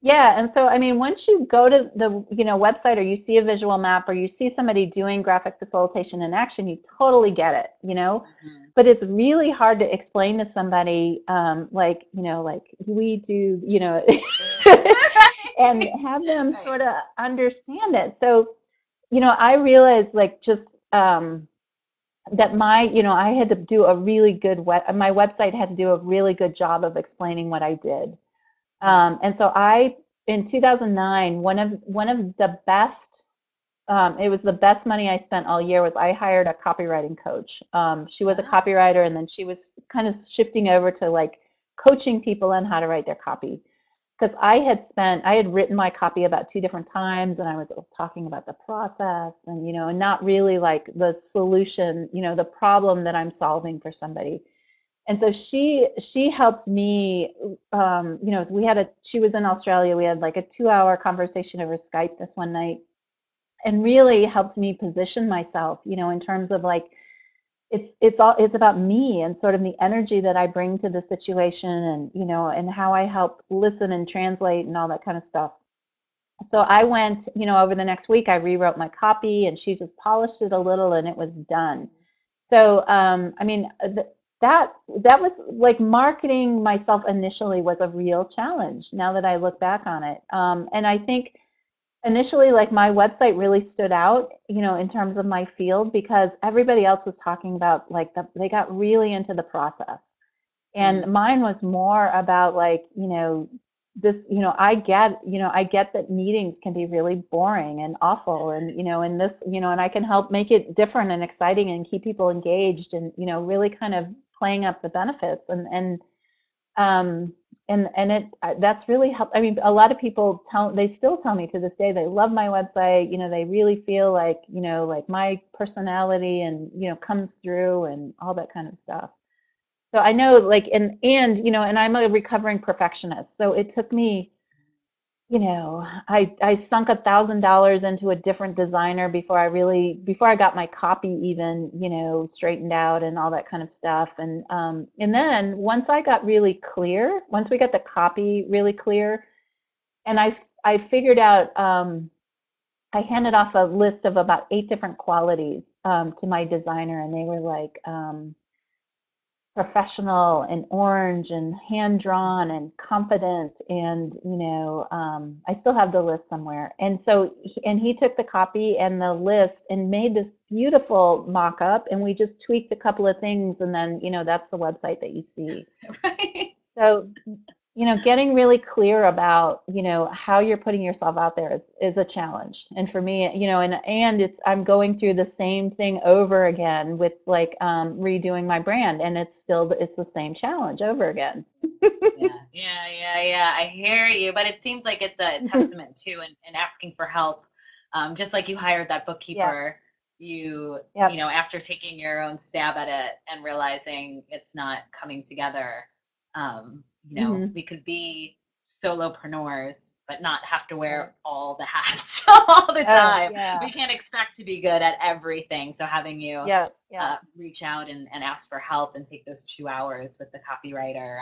yeah, and so I mean, once you go to the website, or you see a visual map, or you see somebody doing graphic facilitation in action, you totally get it. Hmm. But it's really hard to explain to somebody, like like we do, and have them Right. sort of understand it. So I realized like just that I had to do a really good my website had to do a really good job of explaining what I did. And so in 2009, one of the best, it was the best money I spent all year, was I hired a copywriting coach. She was a Oh, copywriter, and then she was kind of shifting over to like coaching people on how to write their copy. Because I had written my copy about two different times, and I was talking about the process, and and not really like the solution, the problem that I'm solving for somebody. And so she helped me. We had a she was in Australia. We had like a 2-hour conversation over Skype this one night, and really helped me position myself, in terms of like it's about me and sort of the energy that I bring to the situation, and and how I help listen and translate and all that kind of stuff. So I went, over the next week, I rewrote my copy, and she just polished it a little, and it was done. So, I mean, that was like marketing myself initially was a real challenge now that I look back on it. And I think initially, like my website really stood out, in terms of my field, because everybody else was talking about like they got really into the process. And mm, mine was more about like, this, I get that meetings can be really boring and awful, and and this, and I can help make it different and exciting and keep people engaged, and really kind of playing up the benefits, um and that's really helped. I mean, a lot of people they still tell me to this day they love my website. They really feel like, like my personality and comes through and all that kind of stuff. So I know, like, and I'm a recovering perfectionist. So it took me, I sunk $1,000 into a different designer before I got my copy even, straightened out and all that kind of stuff. And then once I got really clear, once we got the copy really clear, and I figured out, I handed off a list of about 8 different qualities, to my designer, and they were like, professional and orange and hand drawn and confident, and I still have the list somewhere. And so and he took the copy and the list and made this beautiful mock-up, and we just tweaked a couple of things, and then that's the website that you see. right. So getting really clear about, how you're putting yourself out there is a challenge. And for me, and I'm going through the same thing over again with like, redoing my brand, and it's the same challenge over again. Yeah, yeah, yeah, yeah. I hear you, but it seems like it's a testament too, and asking for help. Just like you hired that Yep, bookkeeper, yep, after taking your own stab at it and realizing it's not coming together, hmm, we could be solopreneurs, but not have to right. wear all the hats all the Oh, time. yeah, We can't expect to be good at everything. So having you yep, yep. reach out and ask for help and take those 2 hours with the copywriter,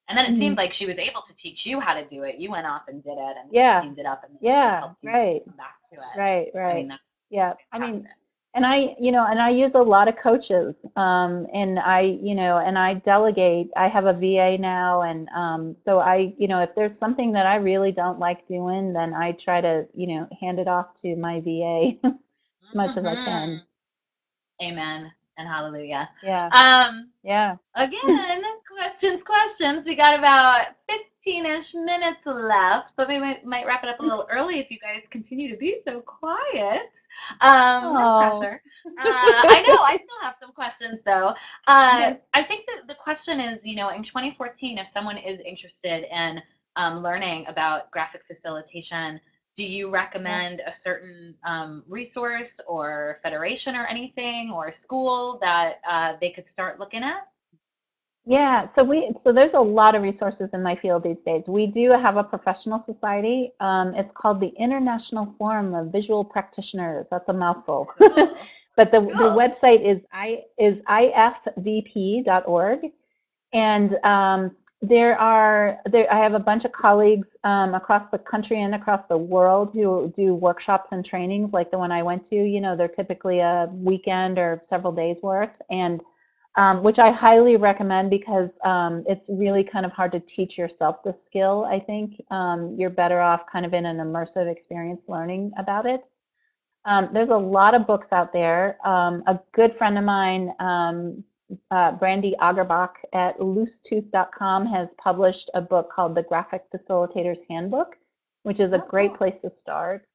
and then it seemed Hmm, like she was able to teach you how to do it. You went off and did it and yeah, cleaned it up, and then she yeah, helped you right. come back to it. Right, I mean, right. that's Yeah. I mean, fantastic. and I use a lot of coaches. And I delegate. I have a VA now, and so if there's something that I really don't like doing, then I try to, hand it off to my VA as much as I can. Hmm. Amen. and hallelujah. Yeah. Um, Yeah. Again, questions. We got about 15-ish minutes left, but we might wrap it up a little early if you guys continue to be so quiet. No Oh. pressure. I know, I still have some questions though. Okay. I think that the question is, in 2014, if someone is interested in learning about graphic facilitation, do you Yeah. recommend a certain resource or federation or anything or school that they could start looking at? Yeah, so there's a lot of resources in my field these days. We do have a professional society. It's called the International Forum of Visual Practitioners. That's a mouthful. Cool. But the Cool. website is ifvp.org. And I have a bunch of colleagues across the country and across the world who do workshops and trainings like the one I went to. They're typically a weekend or several days worth, and which I highly recommend because it's really kind of hard to teach yourself the skill. I think you're better off kind of in an immersive experience learning about it. There's a lot of books out there. A good friend of mine, Brandy Agerbach at loosetooth.com, has published a book called The Graphic Facilitator's Handbook, which is a Oh, great cool. place to start.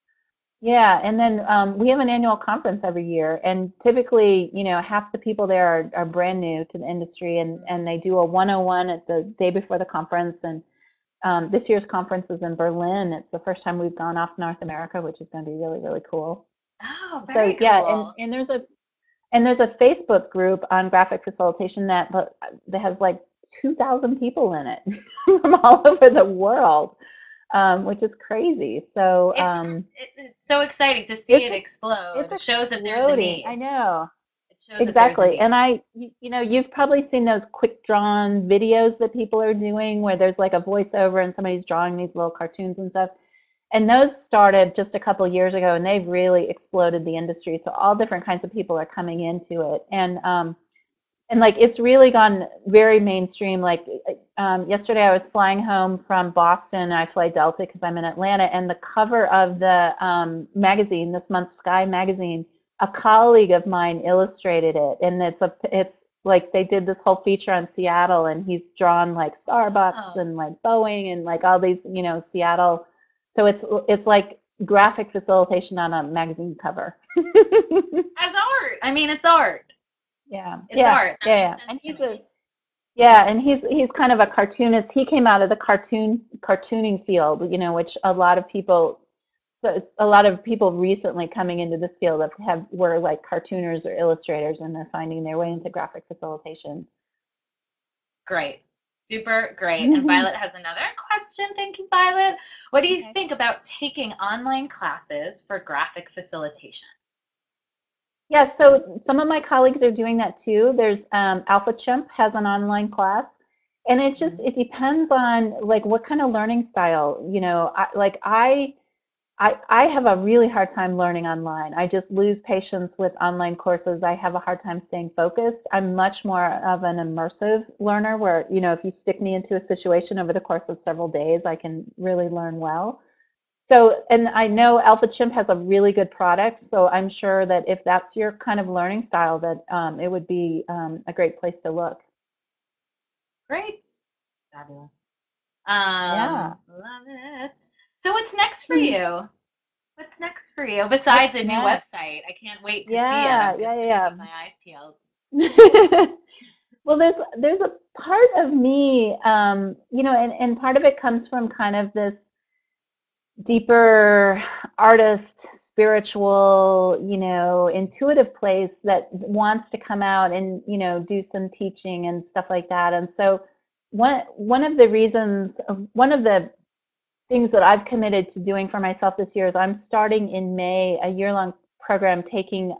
Yeah, and then we have an annual conference every year, and typically, half the people there are brand new to the industry, and they do a 101 at the day before the conference. And this year's conference is in Berlin. It's the first time we've gone off North America, which is going to be really, really cool. Oh, So very yeah, and cool. and there's a Facebook group on graphic facilitation that has like 2,000 people in it from all over the world, which is crazy. So It's so exciting to see it's it ex it's explode. It shows that there's a exploding. need. I know. It shows that there's a Exactly. need. And you've probably seen those quick drawn videos that people are doing where there's like a voiceover and somebody's drawing these little cartoons and stuff. And those started just a couple years ago and they've really exploded the industry. So all different kinds of people are coming into it. And like it's really gone very mainstream. Like yesterday I was flying home from Boston. I fly Delta because I'm in Atlanta, and the cover of the magazine, this month's Sky magazine, a colleague of mine illustrated it, and it's like they did this whole feature on Seattle, and he's drawn like Starbucks Oh, and like Boeing and like all these, Seattle. So it's like graphic facilitation on a magazine cover. as art. I mean, it's art. Yeah, It's yeah, art. That yeah, makes yeah. sense And to he's me. a Yeah, and he's kind of a cartoonist. He came out of the cartooning field, which a lot of people recently coming into this field were like cartooners or illustrators, and they're finding their way into graphic facilitation. Great. Super great. And Violet has another question. Thank you, Violet. What do you Okay. think about taking online classes for graphic facilitation? Yeah, so some of my colleagues are doing that too. There's Alpha Chimp has an online class, and it depends on like what kind of learning style. I have a really hard time learning online. I just lose patience with online courses. I have a hard time staying focused. I'm much more of an immersive learner where, if you stick me into a situation over the course of several days, I can really learn well. So, and I know Alpha Chimp has a really good product, so I'm sure that if that's your kind of learning style, that it would be a great place to look. Great. Fabulous. Yeah. Love it. So what's next for Hmm. you? What's next for you besides What's a new next? website? I can't wait to see it. Yeah, I'm just gonna yeah, keep my eyes peeled. yeah. Well, there's a part of me, and part of it comes from kind of this deeper artist, spiritual, intuitive place that wants to come out and, do some teaching and stuff like that. And so one of the things that I've committed to doing for myself this year is I'm starting in May a year-long program taking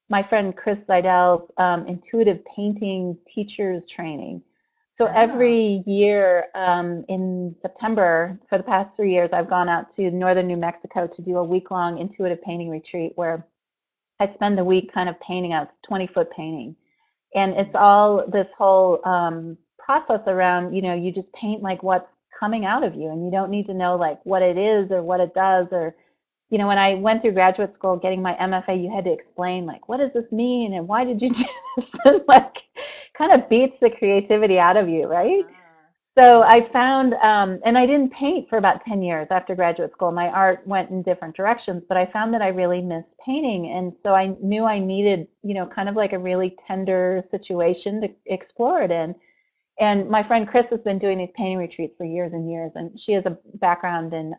my friend Chris Zeidel's intuitive painting teachers training. So Oh, every year in September, for the past 3 years, I've gone out to northern New Mexico to do a week-long intuitive painting retreat where I spend the week kind of painting a 20-foot painting. And it's all this whole process around, you just paint like what's coming out of you, and you don't need to know like what it is or what it does or when I went through graduate school getting my MFA, you had to explain like, what does this mean and why did you do this? And like, kind of beats the creativity out of you, right? So I Yes. found, and I didn't paint for about 10 years after graduate school. My art went in different directions, but I found that I really missed painting. And so I knew I needed, kind of like a really tender situation to explore it in. And my friend Chris has been doing these painting retreats for years and years, and she has a background in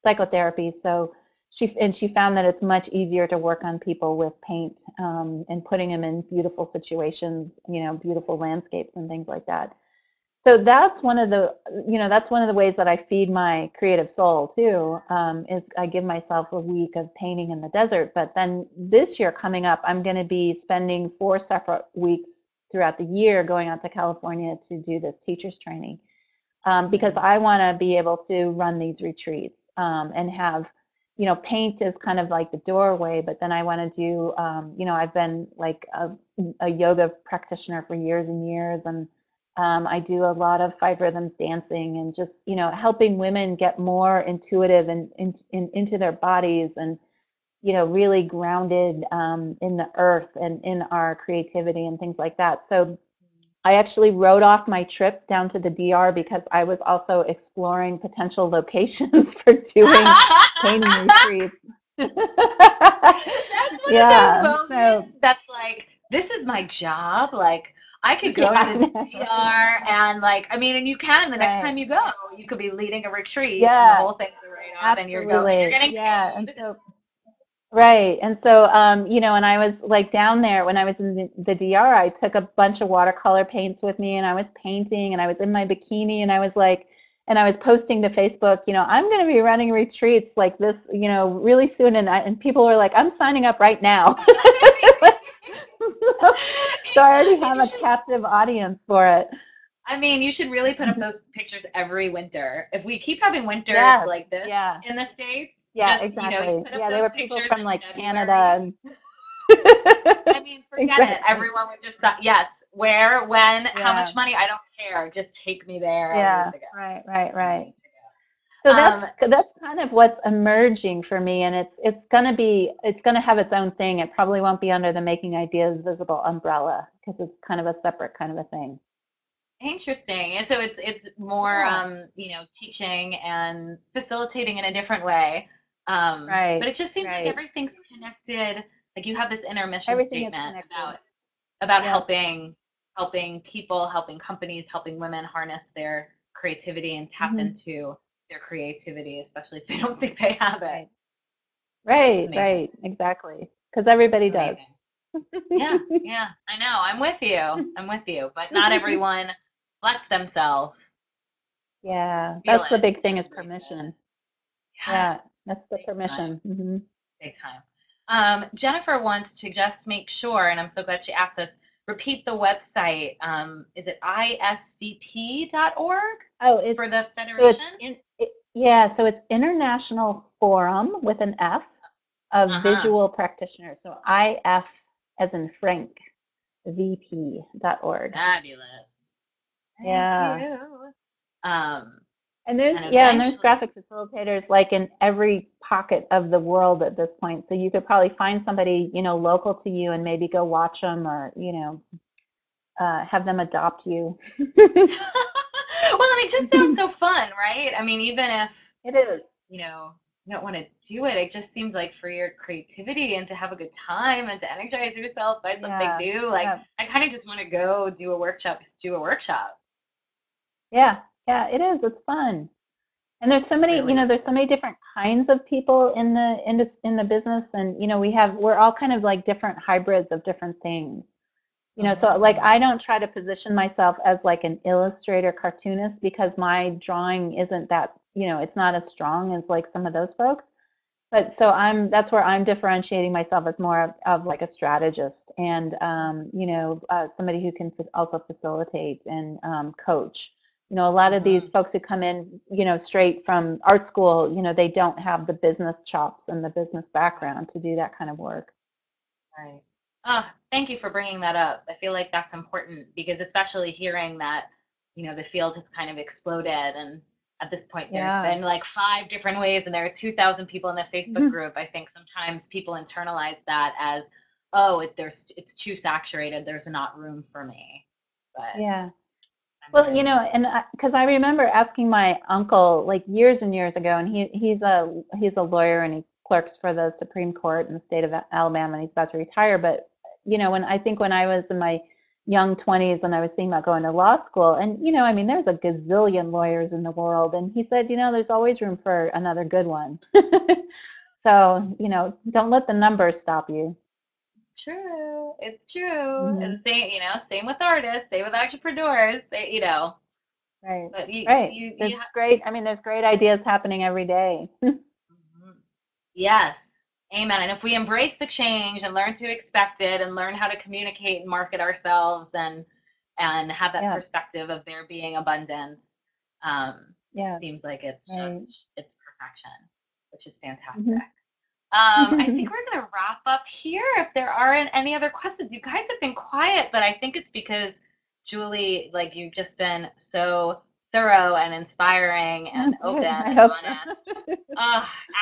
psychotherapy. So she found that it's much easier to work on people with paint and putting them in beautiful situations, beautiful landscapes and things like that. So that's one of the ways that I feed my creative soul too. Is I give myself a week of painting in the desert. But then this year coming up, I'm going to be spending 4 separate weeks throughout the year going out to California to do this teacher's training because Mm. I want to be able to run these retreats and have, paint is kind of like the doorway, but then I want to do, I've been like a yoga practitioner for years and years, and I do a lot of 5 rhythms dancing and just, helping women get more intuitive and into their bodies and, really grounded in the earth and in our creativity and things like that. So I actually wrote off my trip down to the DR because I was also exploring potential locations for doing painting retreats. That's one of those Yeah. So moments that's like, this is my job. Like, I could go yeah, to I the know. DR and like, I mean, and you can the next Right. time you go, you could be leading a retreat and the Yeah, whole thing's a write-off and you're absolutely. getting Yeah. And paid. so right. And so, and I was like down there when I was in the DR, I took a bunch of watercolor paints with me and I was painting and I was in my bikini and I was like, and I was posting to Facebook, I'm going to be running retreats like this, really soon. And people were like, I'm signing up right now. So I already You have a should, captive audience for it. I mean, you should really put up those pictures every winter. If we keep having winters Yes. like this Yeah. in the States, Yeah, just, you exactly. put up Yeah, they those were people pictures from in like Canada February. and I mean, forget it. exactly. Everyone would just, yes, where, when, how Yeah. much money, I don't care. Just take me there. I need Yeah, to go. right, right, I right. need to So go. that's kind of what's emerging for me, and it's gonna have its own thing. It probably won't be under the Making Ideas Visible umbrella because it's kind of a separate kind of a thing. Interesting. And so it's more Yeah, teaching and facilitating in a different way. But right, it just seems like right. everything's connected. Like you have this inner mission Everything is statement connected. about Yep. helping people, helping companies, helping women harness their creativity and tap Hmm. into their creativity, especially if they don't think they have it. Right, right, Amazing. right. Exactly. Because everybody does. Amazing. Yeah, yeah, I know. I'm with you. I'm with you. But not everyone lets themselves Yeah, feel that's the it big thing is embrace it. permission. Yes, Yeah, that's the big time, permission. Hmm. big time. Jennifer wants to just make sure, and I'm so glad she asked us, repeat the website. Is it isvp.org Oh, for the so it's Federation? yeah, so it's International Forum with an F of Uh-huh. Visual Practitioners. So IF as in Frank, VP.org. Fabulous. Thank Yeah. you. And And there's eventually, graphic facilitators like in every pocket of the world at this point. So you could probably find somebody, local to you and maybe go watch them or, have them adopt you. well, and it just sounds so fun, right? I mean, even if It is. you know, you don't want to do it. It just seems like for your creativity and to have a good time and to energize yourself, find something Yeah. new. Like Yeah. I kind of just want to go do a workshop, just do a workshop. Yeah. Yeah. It is. It's fun. And there's so many, Really. there's so many different kinds of people in the business, and we're all kind of like different hybrids of different things. So like Mm-hmm. I don't try to position myself as like an illustrator cartoonist because my drawing isn't that, it's not as strong as like some of those folks. But so that's where I'm differentiating myself as more of like a strategist and, somebody who can also facilitate and coach. A lot of Mm-hmm. these folks who come in, straight from art school, they don't have the business chops and the business background to do that kind of work. Right. Ah, thank you for bringing that up. I feel like that's important because especially hearing that, the field has kind of exploded and at this point. There's Yeah. been like 5 different ways, and there are 2,000 people in the Facebook group. I think sometimes people internalize that as, oh, it's too saturated. There's not room for me. But Yeah. I'm Well, learning. and because I remember asking my uncle like years and years ago, and he's a lawyer and he clerks for the Supreme Court in the state of Alabama, and he's about to retire. But when I was in my young 20s and I was thinking about going to law school, and I mean, there's a gazillion lawyers in the world, and he said, there's always room for another good one. So, don't let the numbers stop you. True. It's true. Hmm. And same with artists, same with entrepreneurs. Right. But Right. I mean, there's great ideas happening every day. Mhm. Yes. Amen. And if we embrace the change and learn to expect it and learn how to communicate and market ourselves and have that Yeah. perspective of there being abundance, Yeah. seems like Right. it's perfection, which is fantastic. Hmm. I think we're going to wrap up here if there aren't any other questions. You guys have been quiet, but I think it's because, Julie, like you've just been so thorough and inspiring and open Good. I and hope honest. so.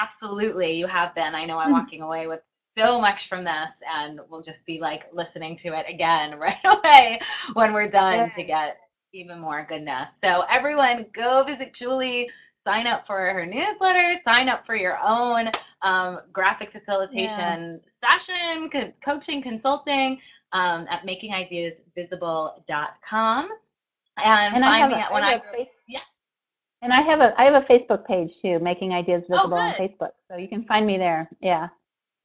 Absolutely, you have been. I know I'm walking away with so much from this, and we'll just be like listening to it again right away when we're done to Good. get even more goodness. So, everyone, go visit Julie, sign up for her newsletter, sign up for your own graphic Yeah. facilitation session, coaching, consulting at makingideasvisible.com. And And I find have me a at I when have I a go, face yeah. and I have a Facebook page too, Making Ideas Oh, Visible on good. Facebook. So you can find me there. Yeah.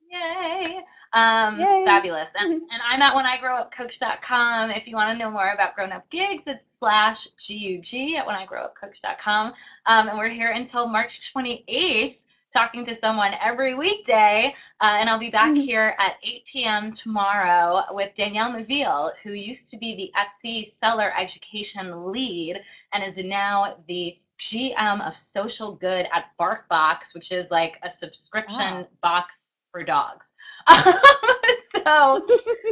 Yay. Yay. Fabulous. And I'm at whenigrowupcoach.com. If you want to know more about grown up gigs, it's /GUG at whenigrowupcoach.com. And we're here until March 28th talking to someone every weekday. And I'll be back here at 8 p.m. tomorrow with Danielle Maville, who used to be the Etsy seller education lead and is now the GM of social good at BarkBox, which is like a subscription Wow. box for dogs. So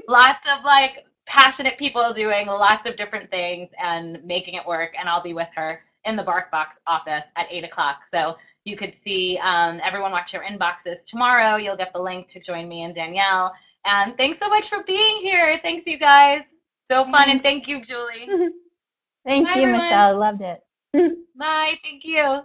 lots of like passionate people doing lots of different things and making it work. And I'll be with her in the BarkBox office at 8 o'clock. So you could see everyone watch your inboxes tomorrow. You'll get the link to join me and Danielle. And thanks so much for being here. Thanks, you guys. So fun. And Thanks. thank you, Julie. Thank Bye, you, everyone. Michelle. I loved it. Bye. Thank you.